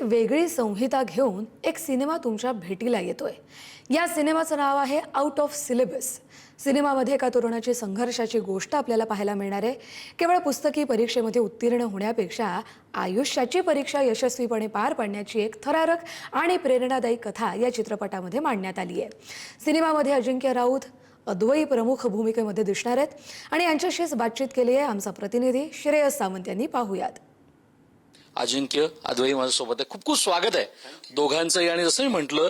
वेगळी संहिता घेऊन एक सिनेमा तुमच्या भेटीला येतोय. या सिनेमाचं नाव आहे आउट ऑफ सिलेबस. सिनेमामध्ये एका तरुणाची संघर्षाची गोष्ट आपल्याला पाहायला मिळणार आहे. केवळ पुस्तकी परीक्षेमध्ये उत्तीर्ण होण्यापेक्षा आयुष्याची परीक्षा यशस्वीपणे पार पाडण्याची एक थरारक आणि प्रेरणादायी कथा या चित्रपटामध्ये मांडण्यात आली आहे. सिनेमामध्ये अजिंक्य राऊत अद्वैत प्रमुख भूमिकेमध्ये दिसणार आहेत आणि यांच्याशीच बातचीत केली आहे आमचा प्रतिनिधी श्रेयस सावंत यांनी. पाहूयात. अजिंक्य, अद्वैत माझ्यासोबत आहे. खूप खूप स्वागत आहे दोघांचंही. आणि जसं मी म्हटलं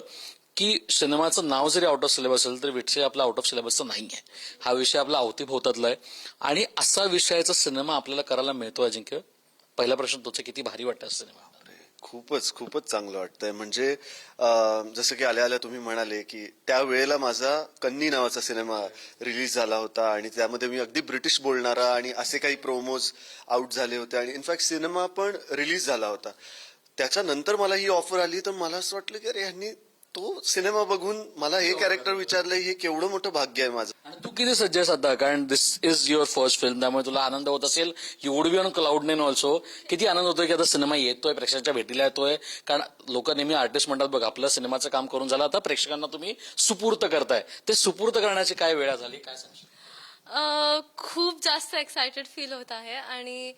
की सिनेमाचं नाव जरी आउट ऑफ सिलेबस असेल तर विषय आपला आउट ऑफ सिलेबसचा नाही आहे. हा विषय आपला अवतीभोवतातला आहे आणि असा विषयाचा सिनेमा आपल्याला करायला मिळतो. अजिंक्य, पहिला प्रश्न तोच, किती भारी वाटतं सिनेमा? खूपच चांगलं वाटतंय. म्हणजे जसं की आल्या तुम्ही म्हणाले की त्यावेळेला माझा कन्नी नावाचा सिनेमा रिलीज झाला होता आणि त्यामध्ये मी अगदी ब्रिटिश बोलणारा आणि असे काही प्रोमोज आउट झाले होते आणि इनफॅक्ट सिनेमा पण रिलीज झाला होता. त्याच्यानंतर मला ही ऑफर आली तर मला असं वाटलं की अरे ह्यांनी तो सिनेमा बघून मला हे कॅरेक्टर विचारलंय, हे केवढं मोठं भाग्य आहे माझं. आणि तू किती सज्ज आहेस आता, कारण दिस इज युअर फर्स्ट फिल्म, त्यामुळे तुला आनंद होत असेल. You would be on cloud nine also. किती आनंद होतोय की आता सिनेमा येतोय, प्रेक्षकांच्या भेटीला येतोय. कारण लोक नेहमी आर्टिस्ट म्हणतात बघ आपलं सिनेमाचं काम करून झालं, आता प्रेक्षकांना तुम्ही सुपूर्त करताय. ते सुपूर्त करण्याची काय वेळ झाली, काय सांगशील? खूप जास्त एक्सायटेड फील होत आहे आणि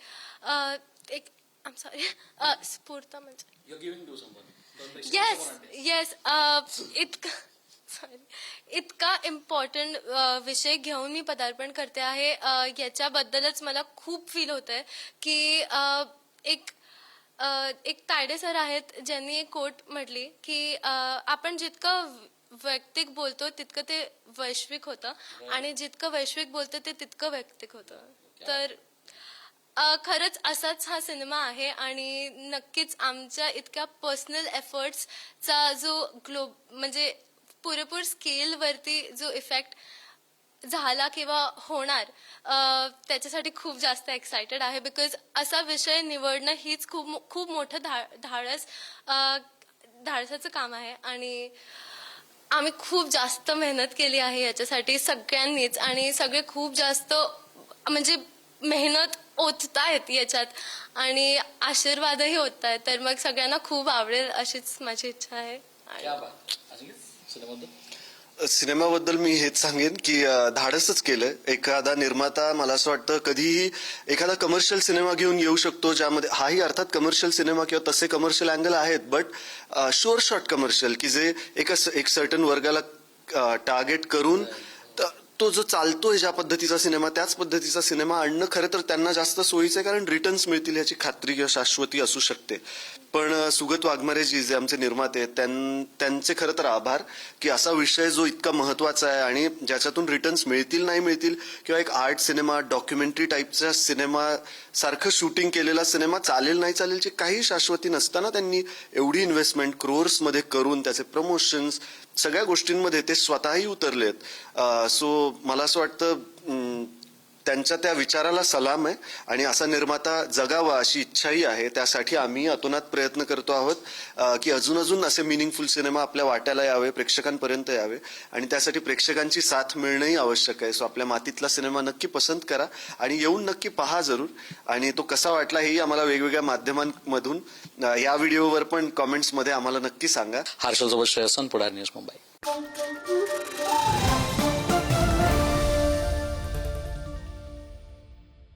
एक सॉरी स्फूर्त म्हणजे येस इतका इम्पॉर्टंट विषय घेऊन मी पदार्पण करते आहे. याच्याबद्दलच मला खूप फील होत आहे की एक तायडे सर आहेत ज्यांनी एक कोट म्हटली की आपण जितकं वैयक्तिक बोलतो तितकं ते वैश्विक होतं आणि जितकं वैश्विक बोलतो ते तितकं वैयक्तिक होतं. तर खरंच असाच हा सिनेमा आहे आणि नक्कीच आमच्या इतक्या पर्सनल एफर्ट्सचा जो म्हणजे पुरेपूर स्केलवरती जो इफेक्ट झाला किंवा होणार त्याच्यासाठी खूप जास्त एक्सायटेड आहे. बिकॉज असा विषय निवडणं हीच खूप मोठं धाडसाचं काम आहे आणि आम्ही खूप जास्त मेहनत केली आहे याच्यासाठी सगळ्यांनीच आणि सगळे खूप जास्त म्हणजे मेहनत ओततायत याच्यात आणि आशीर्वादही होत आहेत. तर मग सगळ्यांना खूप आवडेल अशीच माझी इच्छा आहे. सिनेमाबद्दल मी हेच सांगेन की धाडसच केलंय. एखादा निर्माता मला असं वाटतं कधीही एखादा कमर्शियल सिनेमा घेऊन येऊ शकतो ज्यामध्ये हाही अर्थात कमर्शियल सिनेमा किंवा तसे कमर्शियल अँगल आहेत, बट शुअर शॉट कमर्शियल की जे एक सर्टन वर्गाला टार्गेट करून तो जो चालतोय ज्या पद्धतीचा सिनेमा त्याच पद्धतीचा सिनेमा आणणं खरं तर त्यांना जास्त सोयीचं आहे, कारण रिटर्न्स मिळतील याची खात्री किंवा शाश्वती असू शकते. पण सुगत वाघमारे जी जे आमचे निर्माते आहेत त्यांचे खरं तर आभार की असा विषय जो इतका महत्वाचा आहे आणि ज्याच्यातून रिटर्न्स मिळतील नाही मिळतील किंवा एक आर्ट सिनेमा डॉक्युमेंटरी टाईपचा सिनेमा सारखं शूटिंग केलेला सिनेमा चालेल नाही चालेलची काही शाश्वती नसताना त्यांनी एवढी इन्व्हेस्टमेंट क्रोर्स मध्ये करून त्याचे प्रमोशन्स सगळ्या गोष्टींमध्ये ते स्वतःही उतरलेत. सो मला असं वाटतं त्यांच्या त्या विचाराला सलाम आहे आणि असा निर्माता जगावा अशी इच्छाही आहे. त्यासाठी आम्ही अतोनात प्रयत्न करतो आहोत की अजून असे मिनिंगफुल सिनेमा आपल्या वाट्याला यावे, प्रेक्षकांपर्यंत यावे आणि त्यासाठी प्रेक्षकांची साथ मिळणंही आवश्यक आहे. सो आपल्या मातीतला सिनेमा नक्की पसंत करा आणि येऊन नक्की पहा जरूर. आणि तो कसा वाटला हेही आम्हाला वेगवेगळ्या माध्यमांमधून या व्हिडिओवर पण कॉमेंट्समध्ये आम्हाला नक्की सांगा. हर्षलसोबत श्रेयस, पुढारी न्यूज, मुंबई.